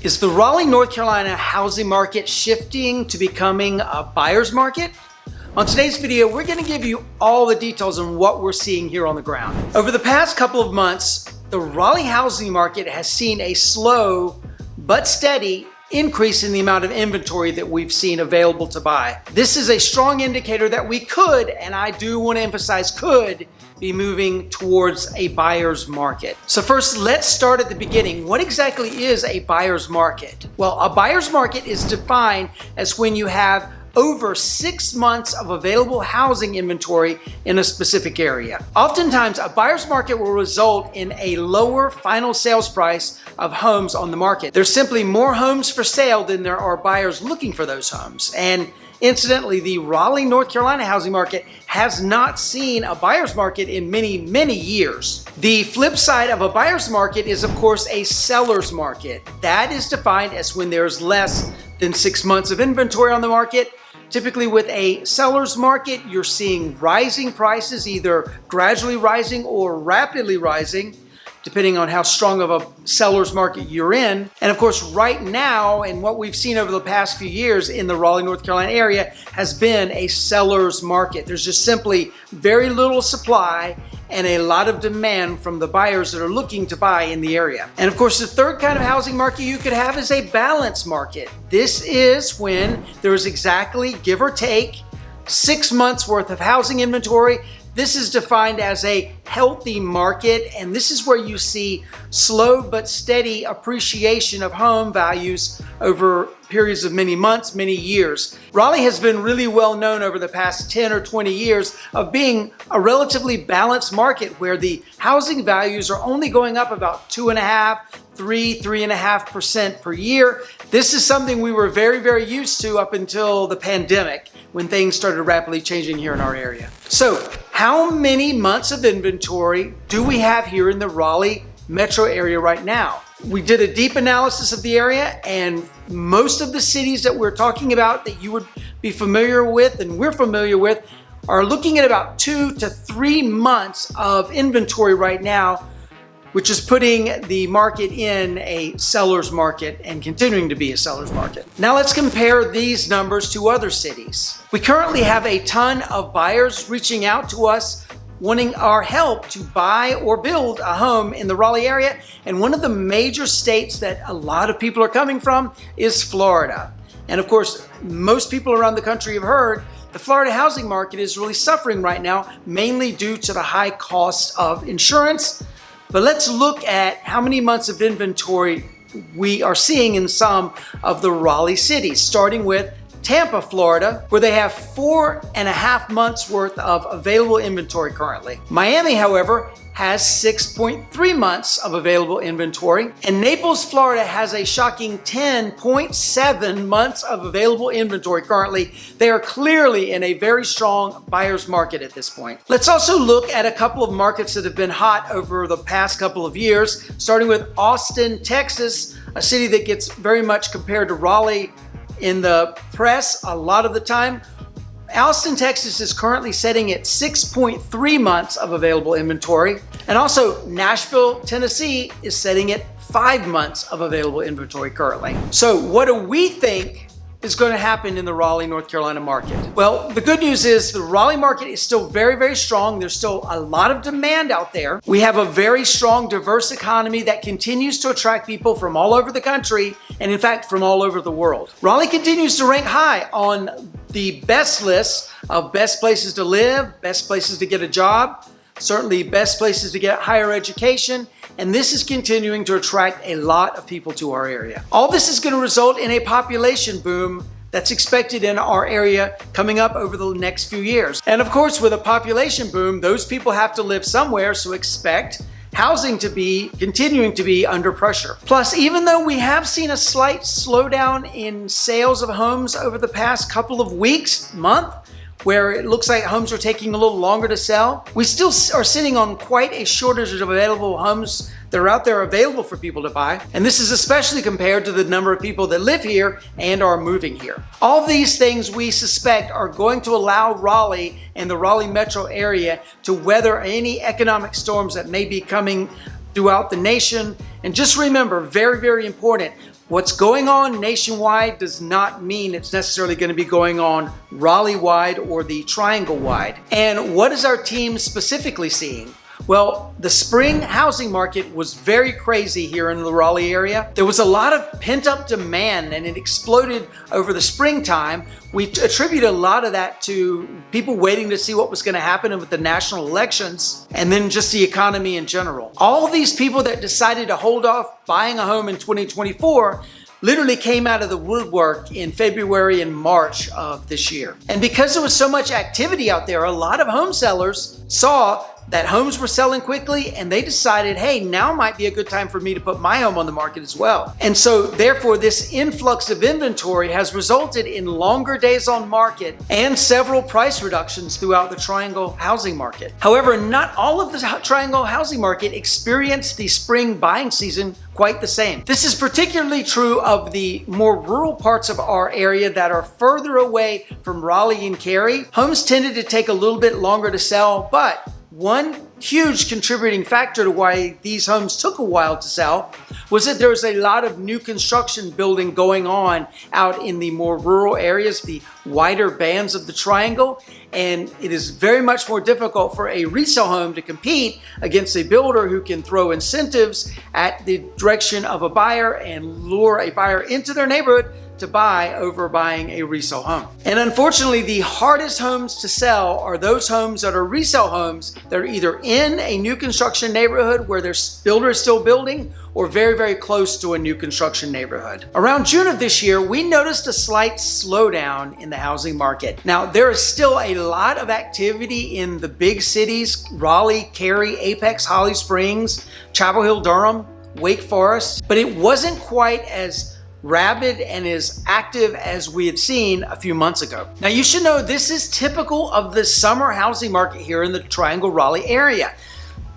Is the Raleigh, North Carolina housing market shifting to becoming a buyer's market? On today's video, we're going to give you all the details on what we're seeing here on the ground. Over the past couple of months, the Raleigh housing market has seen a slow but steady increase in the amount of inventory that we've seen available to buy. This is a strong indicator that we could, and I do want to emphasize could, be moving towards a buyer's market. So first, let's start at the beginning. What exactly is a buyer's market? Well, a buyer's market is defined as when you have over 6 months of available housing inventory in a specific area. Oftentimes, a buyer's market will result in a lower final sales price of homes on the market. There's simply more homes for sale than there are buyers looking for those homes. And incidentally, the Raleigh, North Carolina housing market has not seen a buyer's market in many years. The flip side of a buyer's market is, of course, a seller's market. That is defined as when there's less than 6 months of inventory on the market. Typically with a seller's market, you're seeing rising prices, either gradually rising or rapidly rising, depending on how strong of a seller's market you're in. And of course, right now, and what we've seen over the past few years in the Raleigh, North Carolina area has been a seller's market. There's just simply very little supply and a lot of demand from the buyers that are looking to buy in the area. And of course, the third kind of housing market you could have is a balanced market. This is when there is exactly, give or take, 6 months worth of housing inventory. This is defined as a healthy market, and this is where you see slow but steady appreciation of home values over periods of many months, many years. Raleigh has been really well known over the past 10 or 20 years of being a relatively balanced market where the housing values are only going up about 2.5%, 3.5% per year. This is something we were very used to up until the pandemic, when things started rapidly changing here in our area. So, how many months of inventory do we have here in the Raleigh metro area right now? We did a deep analysis of the area, and most of the cities that we're talking about that you would be familiar with and we're familiar with are looking at about 2 to 3 months of inventory right now, which is putting the market in a seller's market and continuing to be a seller's market. Now let's compare these numbers to other cities. We currently have a ton of buyers reaching out to us wanting our help to buy or build a home in the Raleigh area. And one of the major states that a lot of people are coming from is Florida. And of course, most people around the country have heard the Florida housing market is really suffering right now, mainly due to the high cost of insurance. But let's look at how many months of inventory we are seeing in some of the Raleigh cities, starting with Tampa, Florida, where they have 4.5 months worth of available inventory currently. Miami, however, has 6.3 months of available inventory. And Naples, Florida has a shocking 10.7 months of available inventory currently. They are clearly in a very strong buyer's market at this point. Let's also look at a couple of markets that have been hot over the past couple of years, starting with Austin, Texas, a city that gets very much compared to Raleigh in the press a lot of the time. Austin, Texas is currently sitting at 6.3 months of available inventory. And also Nashville, Tennessee is sitting at 5 months of available inventory currently. So what do we think is going to happen in the Raleigh, North Carolina market? Well, the good news is the Raleigh market is still very strong. There's still a lot of demand out there. We have a very strong, diverse economy that continues to attract people from all over the country, and in fact, from all over the world. Raleigh continues to rank high on the best list of best places to live, best places to get a job, certainly best places to get higher education, and this is continuing to attract a lot of people to our area. All this is going to result in a population boom that's expected in our area coming up over the next few years. And of course, with a population boom, those people have to live somewhere, so expect housing to be continuing to be under pressure. Plus, even though we have seen a slight slowdown in sales of homes over the past couple of weeks, month, where it looks like homes are taking a little longer to sell, we still are sitting on quite a shortage of available homes that are out there available for people to buy. And this is especially compared to the number of people that live here and are moving here. All these things we suspect are going to allow Raleigh and the Raleigh metro area to weather any economic storms that may be coming throughout the nation. And just remember, very important, What's going on nationwide does not mean it's necessarily going to be going on Raleigh-wide or the Triangle-wide. And what is our team specifically seeing? Well, the spring housing market was very crazy here in the Raleigh area. There was a lot of pent-up demand and it exploded over the springtime. We attribute a lot of that to people waiting to see what was going to happen with the national elections and then just the economy in general. All these people that decided to hold off buying a home in 2024 literally came out of the woodwork in February and March of this year. And because there was so much activity out there, a lot of home sellers saw that homes were selling quickly and they decided, hey, now might be a good time for me to put my home on the market as well. And so therefore this influx of inventory has resulted in longer days on market and several price reductions throughout the Triangle housing market. However, not all of the Triangle housing market experienced the spring buying season quite the same. This is particularly true of the more rural parts of our area that are further away from Raleigh and Cary. Homes tended to take a little bit longer to sell, but one huge contributing factor to why these homes took a while to sell was that there was a lot of new construction building going on out in the more rural areas, the wider bands of the Triangle, and it is very much more difficult for a resale home to compete against a builder who can throw incentives at the direction of a buyer and lure a buyer into their neighborhood to buy over buying a resale home. And unfortunately, the hardest homes to sell are those homes that are resale homes that are either in a new construction neighborhood where their builder is still building or very, very close to a new construction neighborhood. Around June of this year, we noticed a slight slowdown in the housing market. Now, there is still a lot of activity in the big cities, Raleigh, Cary, Apex, Holly Springs, Chapel Hill, Durham, Wake Forest, but it wasn't quite as rabid and as active as we had seen a few months ago. Now you should know this is typical of the summer housing market here in the Triangle Raleigh area.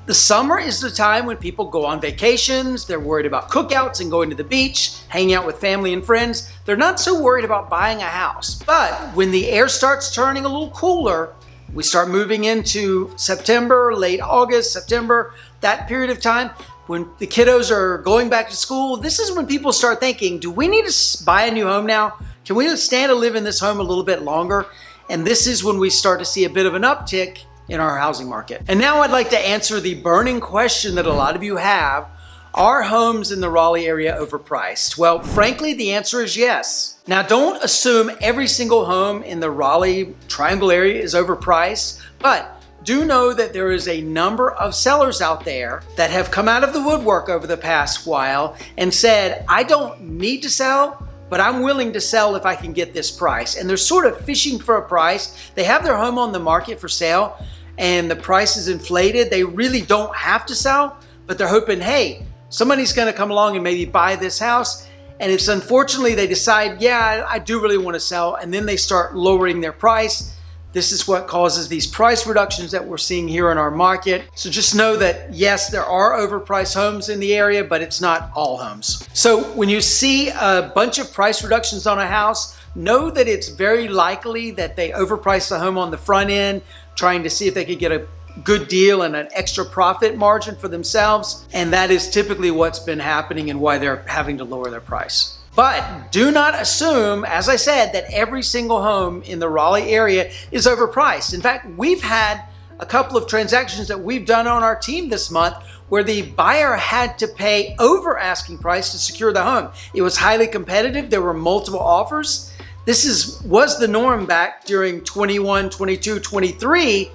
The summer is the time when people go on vacations, they're worried about cookouts and going to the beach, hanging out with family and friends. They're not so worried about buying a house. But when the air starts turning a little cooler, we start moving into September, late August, September, that period of time, when the kiddos are going back to school, this is when people start thinking, do we need to buy a new home now? Can we stand to live in this home a little bit longer? And this is when we start to see a bit of an uptick in our housing market. And now I'd like to answer the burning question that a lot of you have. Are homes in the Raleigh area overpriced? Well, frankly, the answer is yes. Now, don't assume every single home in the Raleigh Triangle area is overpriced, but do know that there is a number of sellers out there that have come out of the woodwork over the past while and said, I don't need to sell, but I'm willing to sell if I can get this price. And they're sort of fishing for a price. They have their home on the market for sale and the price is inflated. They really don't have to sell, but they're hoping, hey, somebody's gonna come along and maybe buy this house. And it's unfortunately they decide, yeah, I do really want to sell. And then they start lowering their price. This is what causes these price reductions that we're seeing here in our market. So just know that yes, there are overpriced homes in the area, but it's not all homes. So when you see a bunch of price reductions on a house, know that it's very likely that they overpriced the home on the front end, trying to see if they could get a good deal and an extra profit margin for themselves. And that is typically what's been happening and why they're having to lower their price. But do not assume, as I said, that every single home in the Raleigh area is overpriced. In fact, we've had a couple of transactions that we've done on our team this month where the buyer had to pay over asking price to secure the home. It was highly competitive. There were multiple offers. This was the norm back during 21, 22, 23.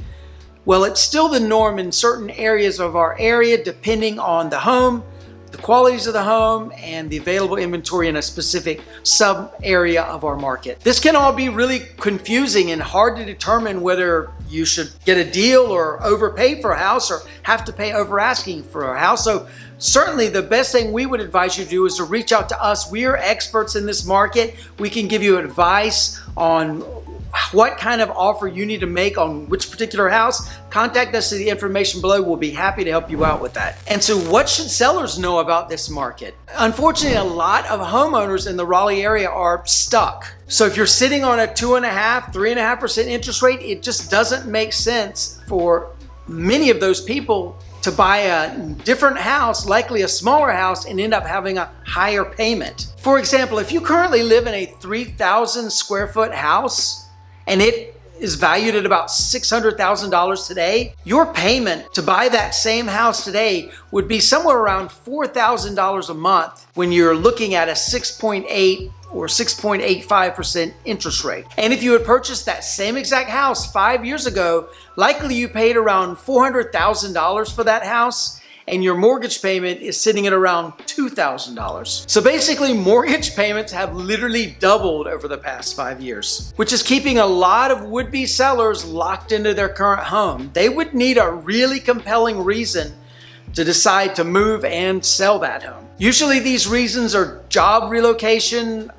Well, it's still the norm in certain areas of our area, depending on the home, the qualities of the home, and the available inventory in a specific sub area of our market. This can all be really confusing and hard to determine whether you should get a deal or overpay for a house or have to pay over asking for a house. So certainly the best thing we would advise you to do is to reach out to us. We are experts in this market. We can give you advice on what kind of offer you need to make on which particular house. Contact us to the information below. We'll be happy to help you out with that. And so what should sellers know about this market? Unfortunately, a lot of homeowners in the Raleigh area are stuck. So if you're sitting on a 2.5%, 3.5% interest rate, it just doesn't make sense for many of those people to buy a different house, likely a smaller house, and end up having a higher payment. For example, if you currently live in a 3,000 square foot house and it is valued at about $600,000 today, your payment to buy that same house today would be somewhere around $4,000 a month when you're looking at a 6.8 or 6.85% interest rate. And if you had purchased that same exact house 5 years ago, likely you paid around $400,000 for that house, and your mortgage payment is sitting at around $2,000. So basically, mortgage payments have literally doubled over the past 5 years, which is keeping a lot of would-be sellers locked into their current home. They would need a really compelling reason to decide to move and sell that home. Usually these reasons are job relocation,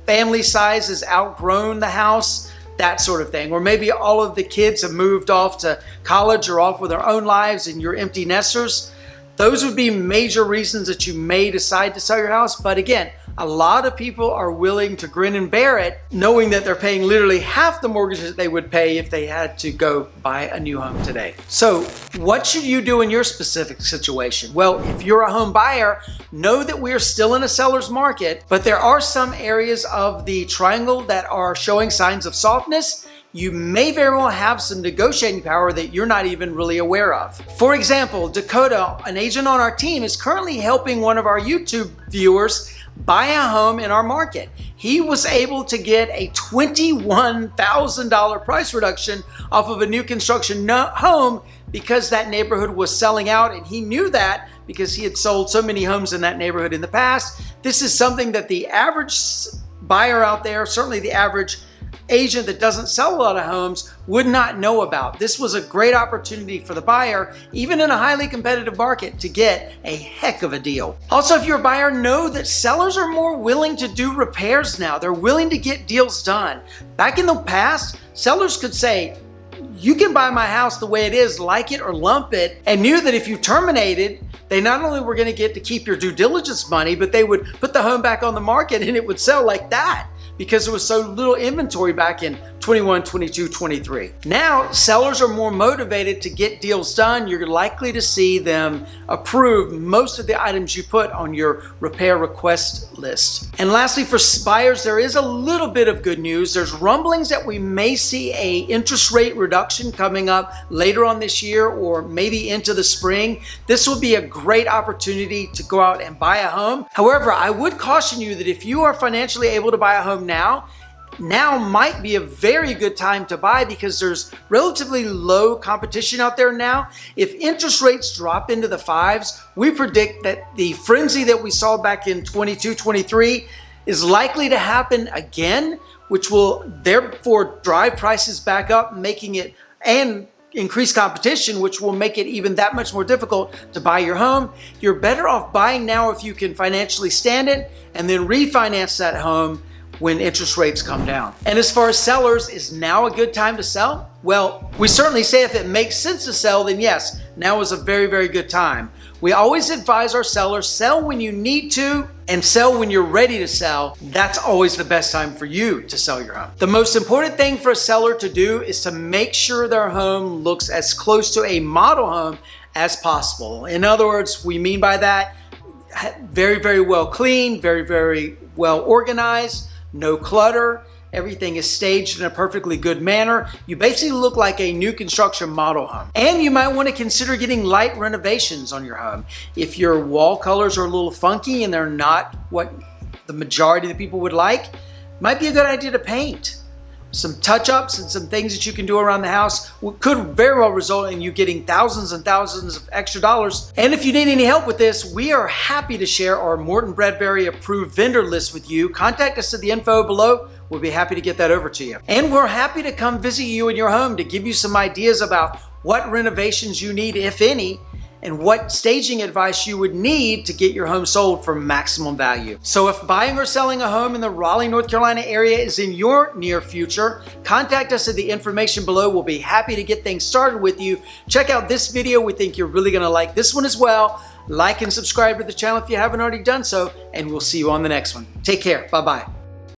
family size has outgrown the house, that sort of thing. Or maybe all of the kids have moved off to college or off with their own lives and you're empty nesters. Those would be major reasons that you may decide to sell your house. But again, a lot of people are willing to grin and bear it, knowing that they're paying literally half the mortgage that they would pay if they had to go buy a new home today. So what should you do in your specific situation? Well, if you're a home buyer, know that we're still in a seller's market, but there are some areas of the triangle that are showing signs of softness. You may very well have some negotiating power that you're not even really aware of. For example, Dakota, an agent on our team, is currently helping one of our YouTube viewers buy a home in our market. He was able to get a $21,000 price reduction off of a new construction home because that neighborhood was selling out, and he knew that because he had sold so many homes in that neighborhood in the past. This is something that the average buyer out there, certainly the average agent that doesn't sell a lot of homes, would not know about. This was a great opportunity for the buyer, even in a highly competitive market, to get a heck of a deal. Also, if you're a buyer, know that sellers are more willing to do repairs now. They're willing to get deals done. Back in the past, sellers could say, you can buy my house the way it is, like it or lump it, and knew that if you terminated, they not only were going to get to keep your due diligence money, but they would put the home back on the market and it would sell like that, because there was so little inventory back in 21, 22, 23. Now, sellers are more motivated to get deals done. You're likely to see them approve most of the items you put on your repair request list. And lastly, for buyers, there is a little bit of good news. There's rumblings that we may see a interest rate reduction coming up later on this year or maybe into the spring. This will be a great opportunity to go out and buy a home. However, I would caution you that if you are financially able to buy a home now might be a very good time to buy because there's relatively low competition out there now. If interest rates drop into the fives, we predict that the frenzy that we saw back in 22, 23 is likely to happen again, which will therefore drive prices back up, making it and increase competition, which will make it even that much more difficult to buy your home. You're better off buying now if you can financially stand it, and then refinance that home when interest rates come down. And as far as sellers, is now a good time to sell? Well, we certainly say if it makes sense to sell, then yes, now is a very, very good time. We always advise our sellers, sell when you need to and sell when you're ready to sell. That's always the best time for you to sell your home. The most important thing for a seller to do is to make sure their home looks as close to a model home as possible. In other words, we mean by that, very, very well cleaned, very, very well organized, no clutter, everything is staged in a perfectly good manner. You basically look like a new construction model home. And you might want to consider getting light renovations on your home. If your wall colors are a little funky and they're not what the majority of the people would like, it might be a good idea to paint. Some touch-ups and some things that you can do around the house could very well result in you getting thousands and thousands of extra dollars. And if you need any help with this, we are happy to share our Morton Bradbury approved vendor list with you. Contact us at the info below. We'll be happy to get that over to you. And we're happy to come visit you in your home to give you some ideas about what renovations you need, if any, and what staging advice you would need to get your home sold for maximum value. So if buying or selling a home in the Raleigh, North Carolina area is in your near future, contact us at the information below. We'll be happy to get things started with you. Check out this video. We think you're really gonna like this one as well. Like and subscribe to the channel if you haven't already done so, and we'll see you on the next one. Take care, bye-bye.